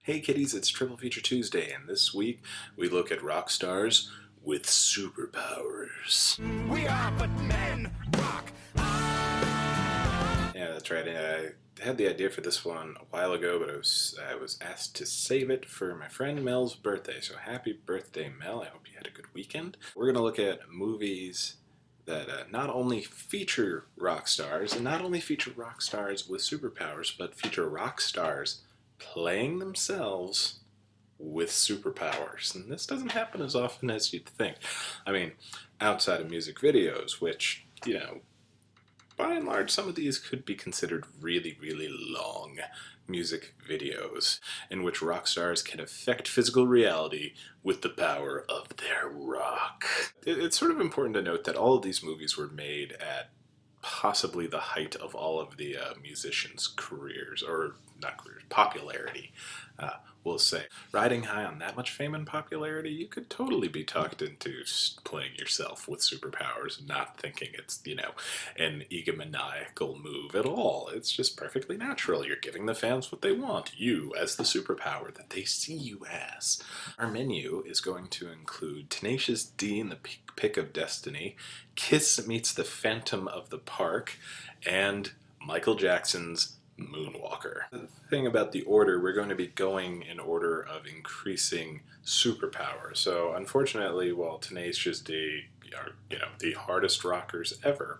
Hey kiddies, it's Triple Feature Tuesday, and this week we look at Rockstars with superpowers. We are but men, rock. Yeah, that's right. I had the idea for this one a while ago, but I was asked to save it for my friend Mel's birthday. So happy birthday, Mel. I hope you had a good weekend. We're going to look at movies that not only feature rock stars, and not only feature rock stars with superpowers, but feature rock stars playing themselves with superpowers. And this doesn't happen as often as you'd think. I mean, outside of music videos, which, by and large, some of these could be considered really, really long music videos in which rock stars can affect physical reality with the power of their rock. It's sort of important to note that all of these movies were made at possibly the height of all of the musicians' careers, or not careers, popularity, we'll say. Riding high on that much fame and popularity, you could totally be talked into playing yourself with superpowers, not thinking it's, an egomaniacal move at all. It's just perfectly natural. You're giving the fans what they want, you as the superpower that they see you as. Our menu is going to include Tenacious D in the Pick of Destiny, Kiss meets the Phantom of the Park, and Michael Jackson's Moonwalker. The thing about the order, we're going to be going in order of increasing superpower. So unfortunately, while Tenacious D are, the hardest rockers ever,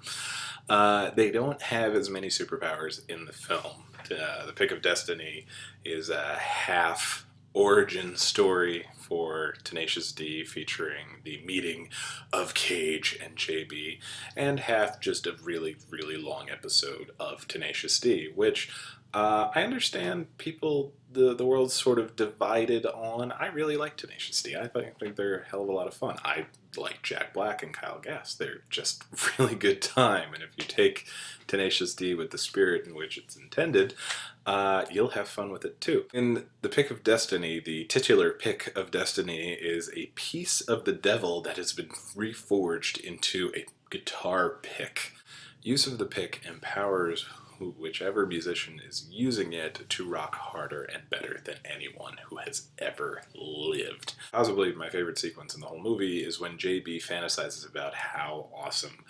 they don't have as many superpowers in the film. The Pick of Destiny is a half origin story for Tenacious D, featuring the meeting of Cage and JB, and half just a really, really long episode of Tenacious D, which I understand people, the world's sort of divided on. I really like Tenacious D. I think they're a hell of a lot of fun. I like Jack Black and Kyle Gass. They're just really good time, and if you take Tenacious D with the spirit in which it's intended, you'll have fun with it too. In the Pick of Destiny, the titular Pick of Destiny is a piece of the devil that has been reforged into a guitar pick. Use of the pick empowers whichever musician is using it to rock harder and better than anyone who has ever lived. Possibly my favorite sequence in the whole movie is when JB fantasizes about how awesome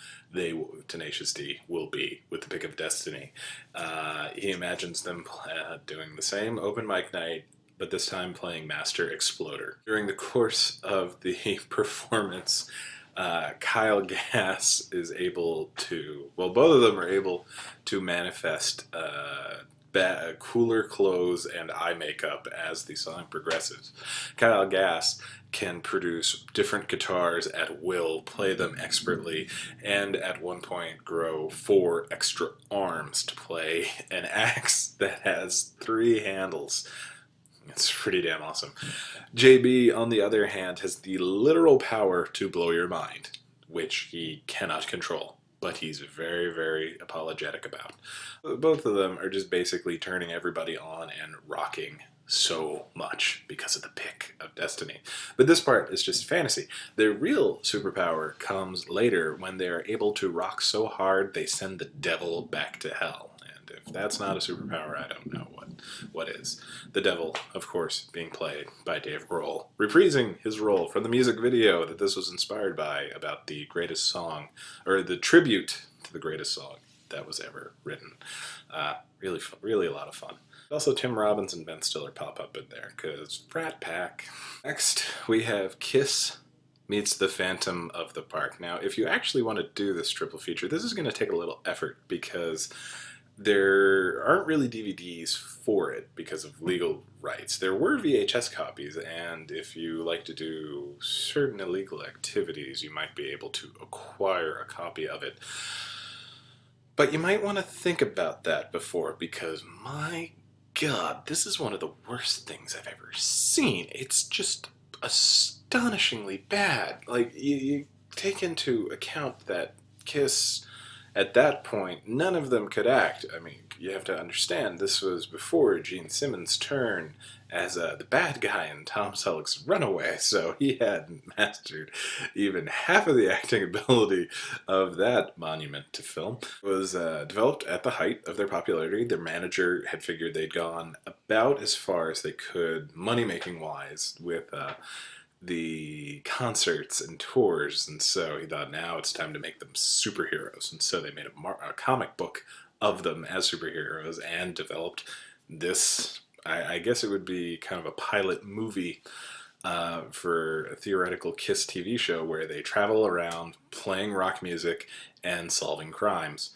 Tenacious D, will be with the Pick of Destiny. He imagines them doing the same open mic night, but this time playing Master Exploder. During the course of the performance, Kyle Gass is able to, well, both of them are able to manifest cooler clothes and eye makeup as the song progresses. Kyle Gass can produce different guitars at will, play them expertly, and at one point grow 4 extra arms to play an axe that has 3 handles. It's pretty damn awesome. JB, on the other hand, has the literal power to blow your mind, which he cannot control, but he's very, very apologetic about. Both of them are just basically turning everybody on and rocking so much because of the Pick of Destiny. But this part is just fantasy. Their real superpower comes later when they're able to rock so hard they send the devil back to hell. If that's not a superpower, I don't know what is. The devil, of course, being played by Dave Grohl, reprising his role from the music video that this was inspired by about the greatest song, or the tribute to the greatest song that was ever written. Really, really a lot of fun. Also, Tim Robbins and Ben Stiller pop up in there, because Frat Pack. Next, we have Kiss meets the Phantom of the Park. Now, if you actually want to do this triple feature, this is going to take a little effort, because there aren't really DVDs for it because of legal rights. There were VHS copies, and if you like to do certain illegal activities, you might be able to acquire a copy of it. But you might want to think about that before, because my God, this is one of the worst things I've ever seen. It's just astonishingly bad. Like, you take into account that Kiss, at that point, none of them could act. I mean, you have to understand, this was before Gene Simmons' turn as the bad guy in Tom Selleck's Runaway, so he hadn't mastered even half of the acting ability of that monument to film. It was developed at the height of their popularity. Their manager had figured they'd gone about as far as they could, money-making wise, with the concerts and tours, and so he thought now it's time to make them superheroes, and so they made a comic book of them as superheroes and developed this, I guess it would be kind of a pilot movie for a theoretical Kiss TV show where they travel around playing rock music and solving crimes.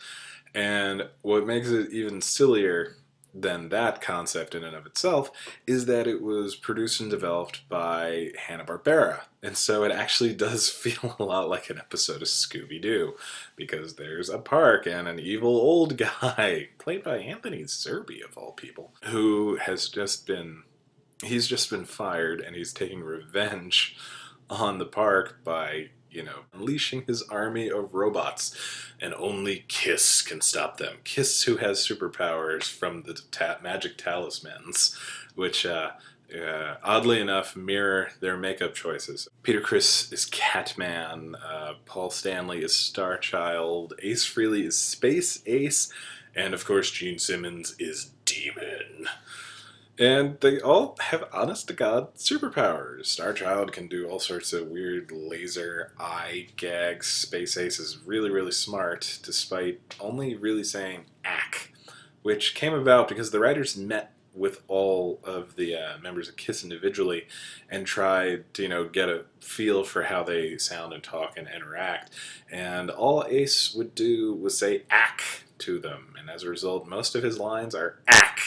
And what makes it even sillier than that concept in and of itself is that it was produced and developed by Hanna-Barbera. And so it actually does feel a lot like an episode of Scooby-Doo, because there's a park and an evil old guy, played by Anthony Zerbe of all people, who has just been fired, and he's taking revenge on the park by, unleashing his army of robots, and only Kiss can stop them. Kiss, who has superpowers from the magic talismans, which, oddly enough, mirror their makeup choices. Peter Criss is Catman, Paul Stanley is Starchild, Ace Frehley is Space Ace, and of course Gene Simmons is Demon. And they all have honest-to-God superpowers. Starchild can do all sorts of weird laser eye gags. Space Ace is really, really smart, despite only really saying "ack," which came about because the writers met with all of the members of Kiss individually and tried to, get a feel for how they sound and talk and interact. And all Ace would do was say "ack" to them, and as a result, most of his lines are "ack."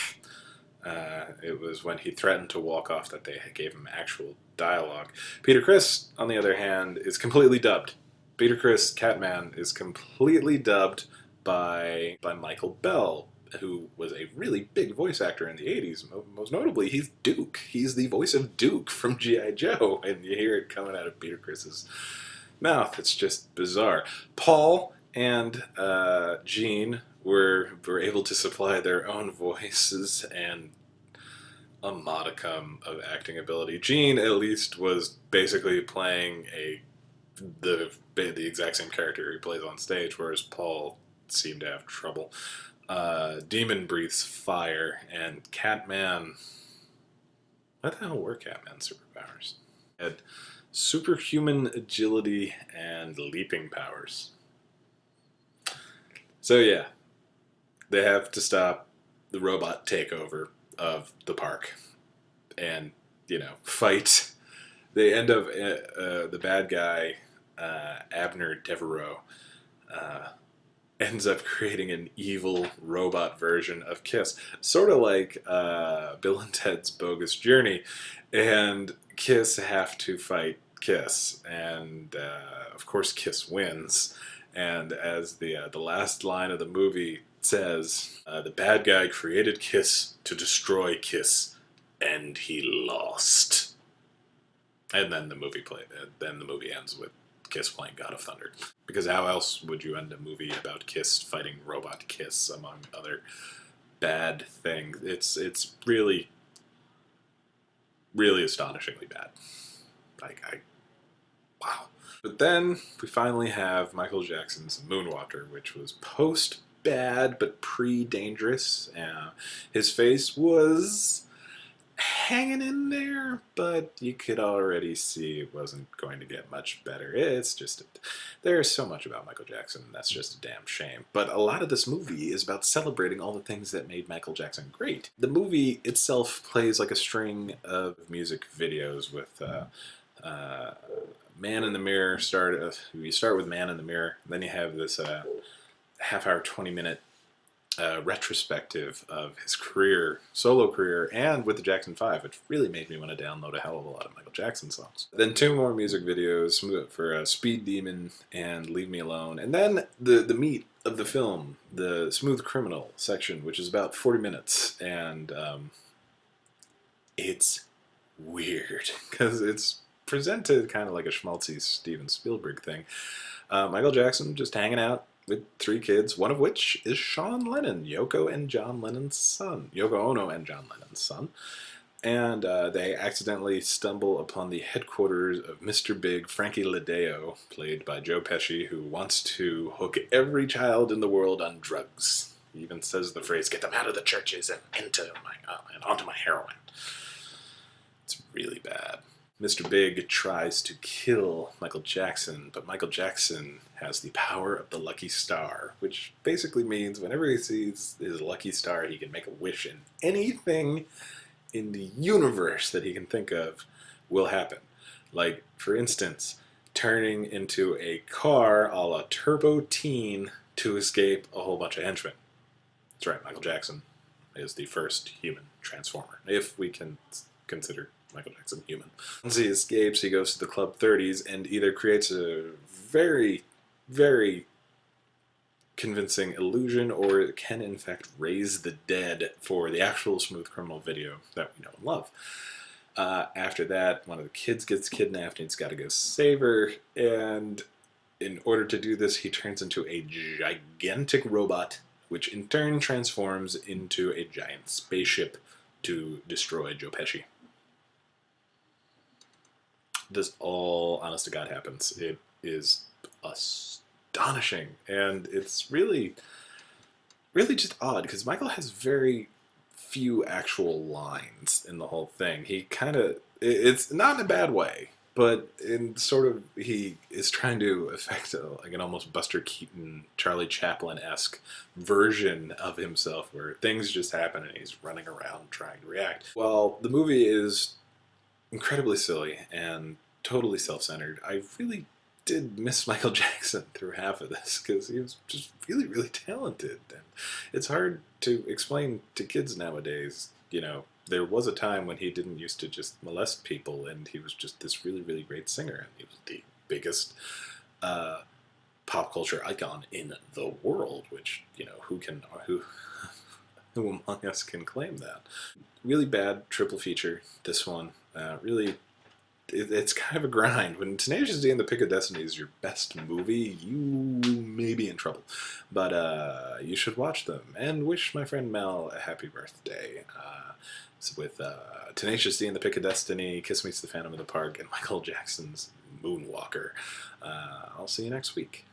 It was when he threatened to walk off that they gave him actual dialogue. Peter Criss, on the other hand, is completely dubbed. Peter Criss, Catman, is completely dubbed by Michael Bell, who was a really big voice actor in the 80s. Most notably, he's Duke. He's the voice of Duke from G.I. Joe, and you hear it coming out of Peter Criss's mouth. It's just bizarre. Paul and Gene were able to supply their own voices and a modicum of acting ability. Gene, at least, was basically playing the exact same character he plays on stage, whereas Paul seemed to have trouble. Demon breathes fire, and Catman... What the hell were Catman's superpowers? He had superhuman agility and leaping powers. So yeah, they have to stop the robot takeover of the park and, fight. They end up, the bad guy, Abner Devereaux, ends up creating an evil robot version of Kiss, sort of like Bill and Ted's Bogus Journey, and Kiss have to fight Kiss, and of course Kiss wins. And as the last line of the movie says, the bad guy created Kiss to destroy Kiss, and he lost. And then the movie ends with Kiss playing God of Thunder. Because how else would you end a movie about Kiss fighting robot Kiss, among other bad things? It's really, really astonishingly bad. Wow. But then we finally have Michael Jackson's Moonwalker, which was post-bad but pre-dangerous. His face was hanging in there, but you could already see it wasn't going to get much better. It's just, there's so much about Michael Jackson, that's just a damn shame. But a lot of this movie is about celebrating all the things that made Michael Jackson great. The movie itself plays like a string of music videos with Man in the Mirror. You start with Man in the Mirror, then you have this half-hour, 20-minute retrospective of his solo career, and with the Jackson 5, which really made me want to download a hell of a lot of Michael Jackson songs. Then 2 more music videos for Speed Demon and Leave Me Alone, and then the meat of the film, the Smooth Criminal section, which is about 40 minutes, and it's weird, because it's presented kind of like a schmaltzy Steven Spielberg thing. Michael Jackson just hanging out with 3 kids, one of which is Sean Lennon, Yoko Ono and John Lennon's son. And they accidentally stumble upon the headquarters of Mr. Big, Frankie Ladeo, played by Joe Pesci, who wants to hook every child in the world on drugs. He even says the phrase, "Get them out of the churches and onto my heroin." It's really bad. Mr. Big tries to kill Michael Jackson, but Michael Jackson has the power of the lucky star, which basically means whenever he sees his lucky star, he can make a wish, and anything in the universe that he can think of will happen. Like, for instance, turning into a car a la Turbo Teen to escape a whole bunch of henchmen. That's right, Michael Jackson is the first human transformer, if we can consider Michael Jackson human. Once he escapes, he goes to the Club 30s and either creates a very, very convincing illusion, or it can in fact raise the dead for the actual Smooth Criminal video that we know and love. After that, one of the kids gets kidnapped and he's got to go save her, and in order to do this, he turns into a gigantic robot, which in turn transforms into a giant spaceship to destroy Joe Pesci. This all, honest to God, happens. It is astonishing, and it's really just odd because Michael has very few actual lines in the whole thing. He kind of, it's not in a bad way, but in sort of, he is trying to affect like an almost Buster Keaton, Charlie Chaplin-esque version of himself where things just happen and he's running around trying to react. Well, the movie is incredibly silly and totally self-centered. I really did miss Michael Jackson through half of this because he was just really, really talented. And it's hard to explain to kids nowadays, you know, there was a time when he didn't used to just molest people and he was just this really, really great singer. And he was the biggest pop culture icon in the world, which, you know, who among us can claim that? Really bad triple feature, this one. Really, it's kind of a grind. When Tenacious D and the Pick of Destiny is your best movie, you may be in trouble. But you should watch them and wish my friend Mel a happy birthday. With Tenacious D and the Pick of Destiny, Kiss Meets the Phantom of the Park, and Michael Jackson's Moonwalker. I'll see you next week.